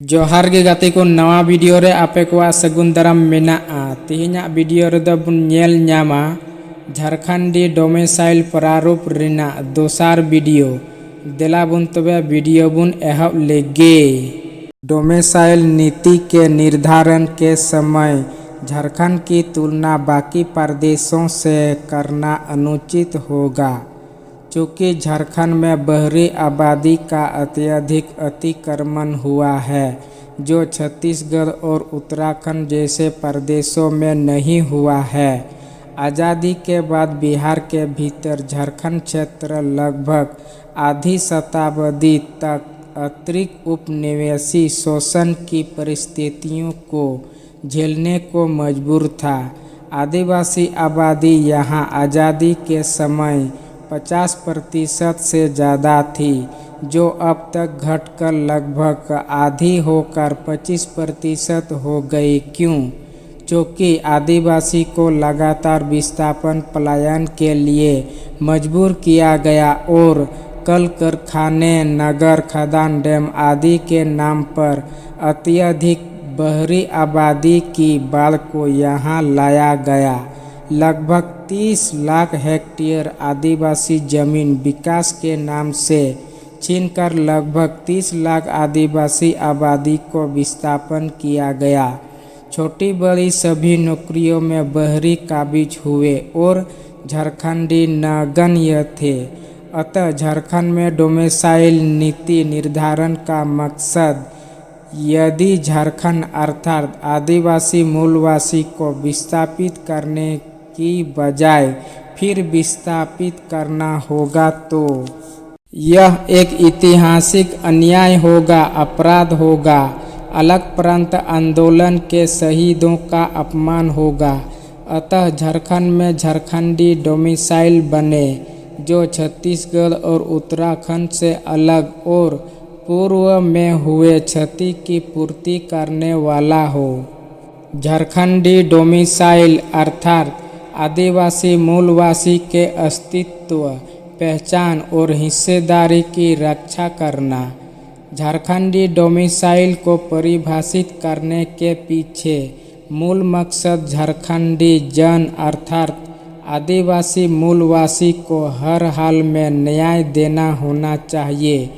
जोहार गे गाते को नवा वीडियो रे आपे को सगुन दाराम मेनाआ तेहेन्या वीडियो रे दो बुन नेल न्यामा झारखंडी डोमेसाइल प्रारूप रेना दोसार वीडियो देला बुन तबे वीडियो बुन एहब लेगे। डोमेसाइल नीति के निर्धारण के समय झारखंड की तुलना बाकी प्रदेशों से करना अनुचित होगा, चूँकि झारखंड में बहरी आबादी का अत्यधिक अतिक्रमण हुआ है, जो छत्तीसगढ़ और उत्तराखंड जैसे प्रदेशों में नहीं हुआ है। आज़ादी के बाद बिहार के भीतर झारखंड क्षेत्र लगभग आधी शताब्दी तक अतिरिक्त उपनिवेशी शोषण की परिस्थितियों को झेलने को मजबूर था। आदिवासी आबादी यहाँ आज़ादी के समय 50% से ज़्यादा थी, जो अब तक घटकर लगभग आधी होकर 25% हो गई। क्यों? क्योंकि आदिवासी को लगातार विस्थापन पलायन के लिए मजबूर किया गया और कल कारखाने, नगर, खदान, डैम आदि के नाम पर अत्यधिक बहरी आबादी की बाढ़ को यहाँ लाया गया। लगभग 30 लाख हेक्टेयर आदिवासी जमीन विकास के नाम से छीनकर लगभग 30 लाख आदिवासी आबादी को विस्थापन किया गया। छोटी बड़ी सभी नौकरियों में बहरी काबिज हुए और झारखंडी नगण्य थे। अतः झारखंड में डोमेसाइल नीति निर्धारण का मकसद यदि झारखंड अर्थात आदिवासी मूलवासी को विस्थापित करने की बजाय फिर विस्थापित करना होगा तो यह एक ऐतिहासिक अन्याय होगा, अपराध होगा, अलग प्रांत आंदोलन के शहीदों का अपमान होगा। अतः झारखंड में झारखंडी डोमिसाइल बने, जो छत्तीसगढ़ और उत्तराखंड से अलग और पूर्व में हुए क्षति की पूर्ति करने वाला हो। झारखंडी डोमिसाइल अर्थात आदिवासी मूलवासी के अस्तित्व, पहचान और हिस्सेदारी की रक्षा करना। झारखंडी डोमिसाइल को परिभाषित करने के पीछे मूल मकसद झारखंडी जन अर्थात आदिवासी मूलवासी को हर हाल में न्याय देना होना चाहिए,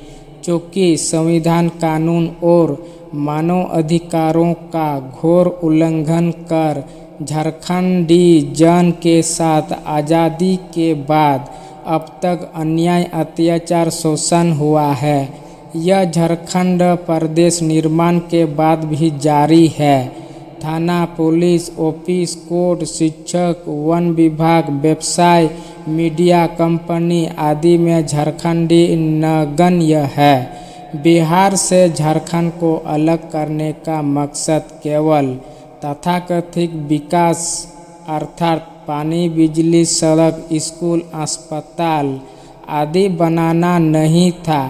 क्योंकि संविधान, कानून और मानव अधिकारों का घोर उल्लंघन कर झारखंडी जन के साथ आज़ादी के बाद अब तक अन्याय, अत्याचार, शोषण हुआ है। यह झारखंड प्रदेश निर्माण के बाद भी जारी है। थाना, पुलिस, ऑफिस, कोर्ट, शिक्षक, वन विभाग, व्यवसाय, मीडिया कंपनी आदि में झारखंडी नगण्य है। बिहार से झारखंड को अलग करने का मकसद केवल तथाकथित विकास अर्थात पानी, बिजली, सड़क, स्कूल, अस्पताल आदि बनाना नहीं था,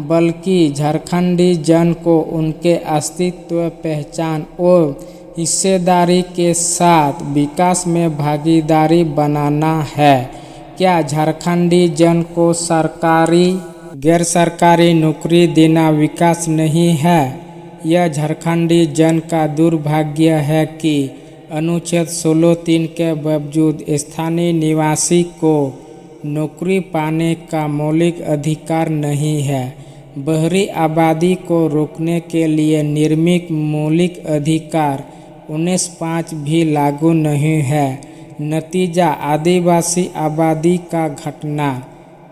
बल्कि झारखंडी जन को उनके अस्तित्व, पहचान और हिस्सेदारी के साथ विकास में भागीदारी बनाना है। क्या झारखंडी जन को सरकारी, गैर सरकारी नौकरी देना विकास नहीं है? यह झारखंडी जन का दुर्भाग्य है कि अनुच्छेद 16(3) के बावजूद स्थानीय निवासी को नौकरी पाने का मौलिक अधिकार नहीं है। बहरी आबादी को रोकने के लिए निर्मित मौलिक अधिकार 19(5) भी लागू नहीं है। नतीजा आदिवासी आबादी का घटना।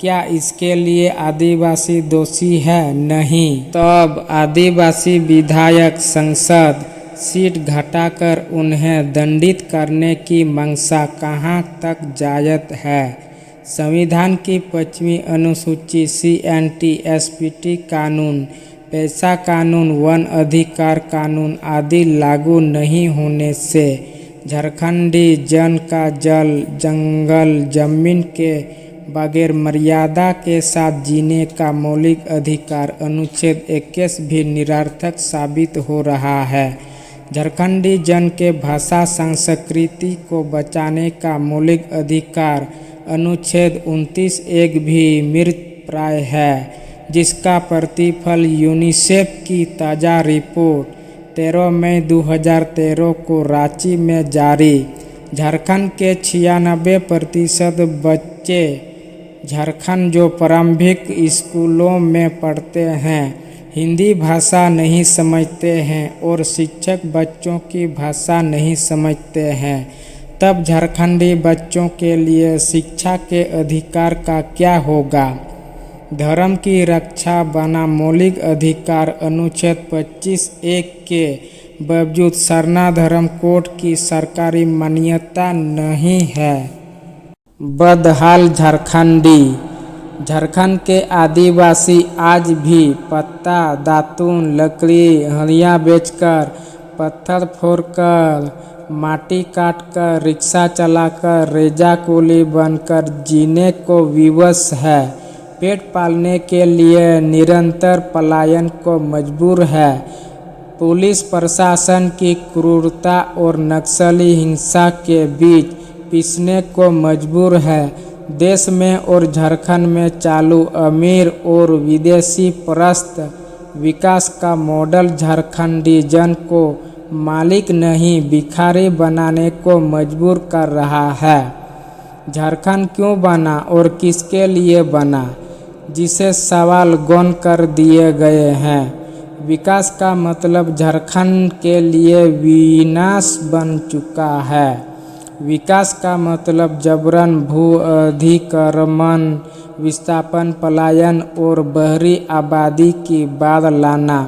क्या इसके लिए आदिवासी दोषी है? नहीं। तब आदिवासी विधायक संसद सीट घटाकर उन्हें दंडित करने की मंशा कहाँ तक जायज़ है? संविधान की 5वीं अनुसूची, CNT, SPT कानून, पैसा कानून, वन अधिकार कानून आदि लागू नहीं होने से झारखंडी जन का जल, जंगल, जमीन के बगैर मर्यादा के साथ जीने का मौलिक अधिकार अनुच्छेद 21 भी निरर्थक साबित हो रहा है। झारखंडी जन के भाषा, संस्कृति को बचाने का मौलिक अधिकार अनुच्छेद 29(1) भी मृतप्राय है। जिसका प्रतिफल यूनिसेफ की ताज़ा रिपोर्ट 13 मई 2013 को रांची में जारी। झारखंड के 96% बच्चे झारखंड जो प्रारंभिक स्कूलों में पढ़ते हैं हिंदी भाषा नहीं समझते हैं और शिक्षक बच्चों की भाषा नहीं समझते हैं, तब झारखंडी बच्चों के लिए शिक्षा के अधिकार का क्या होगा। धर्म की रक्षा बना मौलिक अधिकार अनुच्छेद 25(1) के बावजूद सरना धर्म कोड की सरकारी मान्यता नहीं है। बदहाल झारखंडी। झारखंड के आदिवासी आज भी पत्ता, दातून, लकड़ी, हड़ियाँ बेचकर, पत्थर फोड़कर, माटी काटकर, रिक्शा चलाकर, रेजा कुली बनकर जीने को विवश है। पेट पालने के लिए निरंतर पलायन को मजबूर है। पुलिस प्रशासन की क्रूरता और नक्सली हिंसा के बीच पिसने को मजबूर है। देश में और झारखंड में चालू अमीर और विदेशी परस्त विकास का मॉडल झारखंडी जन को मालिक नहीं भिखारी बनाने को मजबूर कर रहा है। झारखंड क्यों बना और किसके लिए बना, जिसे सवाल गौन कर दिए गए हैं। विकास का मतलब झारखंड के लिए विनाश बन चुका है। विकास का मतलब जबरन भू अधिक्रमण, विस्थापन, पलायन और बहरी आबादी की बाढ़ लाना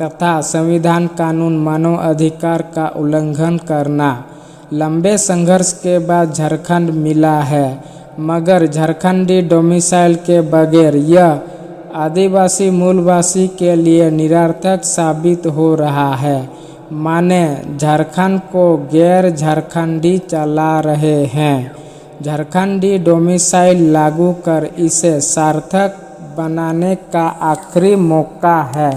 तथा संविधान कानून मानव अधिकार का उल्लंघन करना। लंबे संघर्ष के बाद झारखंड मिला है, मगर झारखंडी डोमिसाइल के बगैर यह आदिवासी मूलवासी के लिए निरर्थक साबित हो रहा है। माने झारखंड को गैर झारखंडी चला रहे हैं। झारखंडी डोमिसाइल लागू कर इसे सार्थक बनाने का आखिरी मौका है।